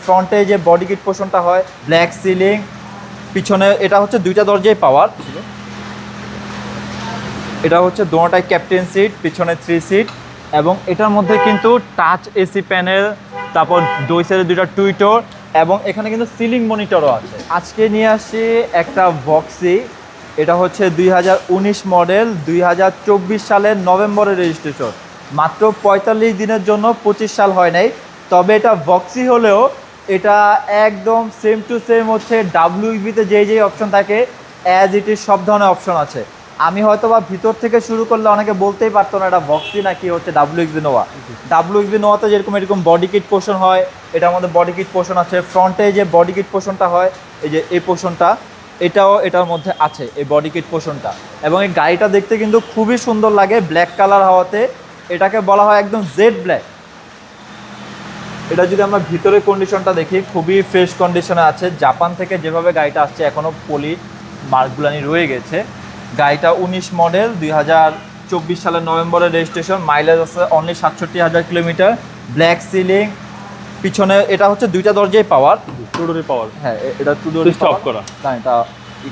ফ্রন্টে যে body kit পোর্শনটা হয়, ব্ল্যাক সিলিং, পিছনে এটা হচ্ছে দুইটা দরজায় পাওয়ার। এটা হচ্ছে দোনোটাই ক্যাপ্টেন সিট, পিছনে 3 সিট, এবং এটার মধ্যে কিন্তু টাচ এসি প্যানেল, তারপর দুই সাইডে দুইটা টুইটর, এবং এখানে কিন্তু সিলিং মনিটরও আছে। আজকে নিয়ে আসছি একটা ভক্সি। এটা হচ্ছে 2019 মডেল, 2024 সালের নভেম্বরের রেজিস্ট্রেশন। মাত্র 45 দিনের জন্য, 25 সাল হয় নাই। তবে এটা ভক্সি হলেও এটা একদম সেম টু সেম হচ্ছে ডাব্লিউইবিতে যেই অপশন থাকে অ্যাজ ইট ইজ সব ধরনের অপশন আছে। আমি হয়তো বা ভিতর থেকে শুরু করলে অনেকে বলতেই পারতো না এটা ভক্সি নাকি হচ্ছে ডাব্লিউএক্সবি নোয়া। ডাব্লিউএক্সবি নোয়াতে এরকম বডি কিট পোর্শন হয়, এটার মধ্যে বডি কিট পোর্শন আছে। ফ্রন্টে যে বডি কিট পোর্শনটা হয়, এই যে এই পোর্শনটা, এটাও এটার মধ্যে আছে এই বডি কিট পোর্শনটা। এবং এই গাড়িটা দেখতে কিন্তু খুবই সুন্দর লাগে ব্ল্যাক কালার হওয়াতে। এটাকে বলা হয় একদম জেড ব্ল্যাক। এটা যদি আমরা ভিতরের কন্ডিশনটা দেখি, খুবই ফ্রেশ কন্ডিশনে আছে। জাপান থেকে যেভাবে গাড়িটা আসছে এখনও পলি মার্কগুলানি রয়ে গেছে। গাড়িটা 19 মডেল, 2024 সালের নভেম্বরের রেজিস্ট্রেশন। মাইলেজ আছে অনলি 67,000 কিলোমিটার। ব্ল্যাক সিলিং, পিছনে এটা হচ্ছে দুইটা দরজায় পাওয়ার, টু ডোরে পাওয়ার। হ্যাঁ এটা টু ডোর স্টপ করা, হ্যাঁ এটা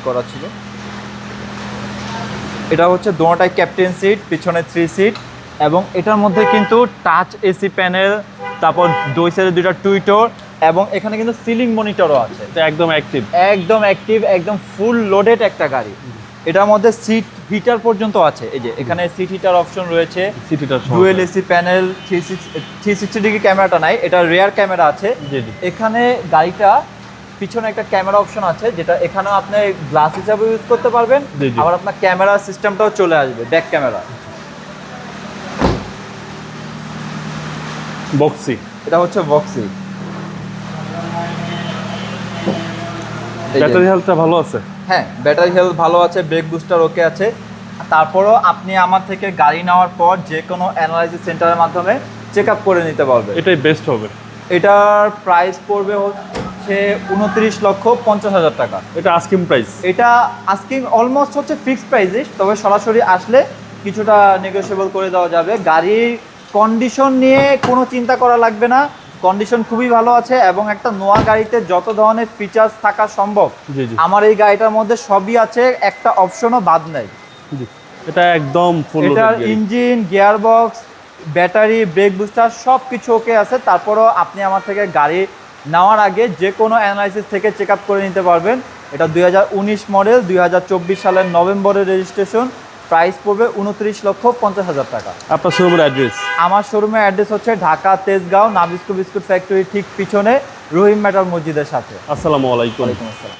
করা ছিল। এটা হচ্ছে দোনোটাই ক্যাপ্টেন সিট, পিছনে 3 সিট, এবং এটার মধ্যে কিন্তু টাচ এসি প্যানেল, তারপর দুই সাইডে দুইটা টুইটর, এবং এখানে কিন্তু সিলিং মনিটরও আছে। এটা একদম অ্যাক্টিভ, একদম ফুল লোডেড একটা গাড়ি। এটার মধ্যে সিট হিটার পর্যন্ত আছে। এই যে এখানে সিট হিটার অপশন রয়েছে, ডুয়েল এসি প্যানেল, 360 ডিগ্রি ক্যামেরাটা নাই, এটা রিয়ার ক্যামেরা আছে। এখানে গাড়িটা পিছনে একটা ক্যামেরা অপশন আছে, যেটা এখানেও আপনি গ্লাস হিসাবে ইউজ করতে পারবেন। আবার আপনার ক্যামেরা সিস্টেমটাও চলে আসবে, ব্যাক ক্যামেরা। বক্সি, এটা হচ্ছে বক্সি। ব্যাটারি হেলথটা ভালো আছে? হ্যাঁ, ব্যাটারি হেলথ ভালো আছে, ব্রেক বুস্টার ওকে আছে। তারপরও আপনি আমার থেকে গাড়ি নেওয়ার পর যে কোনো অ্যানালাইসিস সেন্টারের মাধ্যমে চেক আপ করে নিতে পারবেন। এটাই বেস্ট হবে। এটার প্রাইস পড়বে হচ্ছে 29,50,000 টাকা। এটা আস্কিং প্রাইস? এটা আস্কিং অলমোস্ট হচ্ছে ফিক্সড প্রাইসই, তবে সরাসরি আসলে কিছুটা নেগোশিয়েবল করে দেওয়া যাবে। গাড়ির কন্ডিশন নিয়ে কোনো চিন্তা করা লাগবে না, কন্ডিশন খুবই ভালো আছে। এবং একটা নোয়া গাড়িতে যত ধরনের ফিচার্স থাকা সম্ভব আমার এই গাড়িটার মধ্যে সবই আছে, একটা অপশনও বাদ নাই। এটা একদম ফুল লোডেড। এটার engine, gear box, battery, brake booster সব কিছু ওকে আছে। তারপরও আপনি আমার থেকে গাড়ি নেওয়ার আগে যে কোনো অ্যানালাইসিস থেকে চেক আপ করে নিতে পারবেন। এটা 2019 মডেল, 2024 সালের নভেম্বরের রেজিস্ট্রেশন। প্রাইস পড়বে 29,50,000 টাকা। আপনার শোরুমের অ্যাড্রেস? আমার শোরুমের অ্যাড্রেস হচ্ছে Dhaka Tejgaon, Nabisco biscuit factory ঠিক পিছনে, রহিম মেটাল মসজিদের সাথে। আসসালামু আলাইকুম। ওয়ালাইকুম আসসালাম।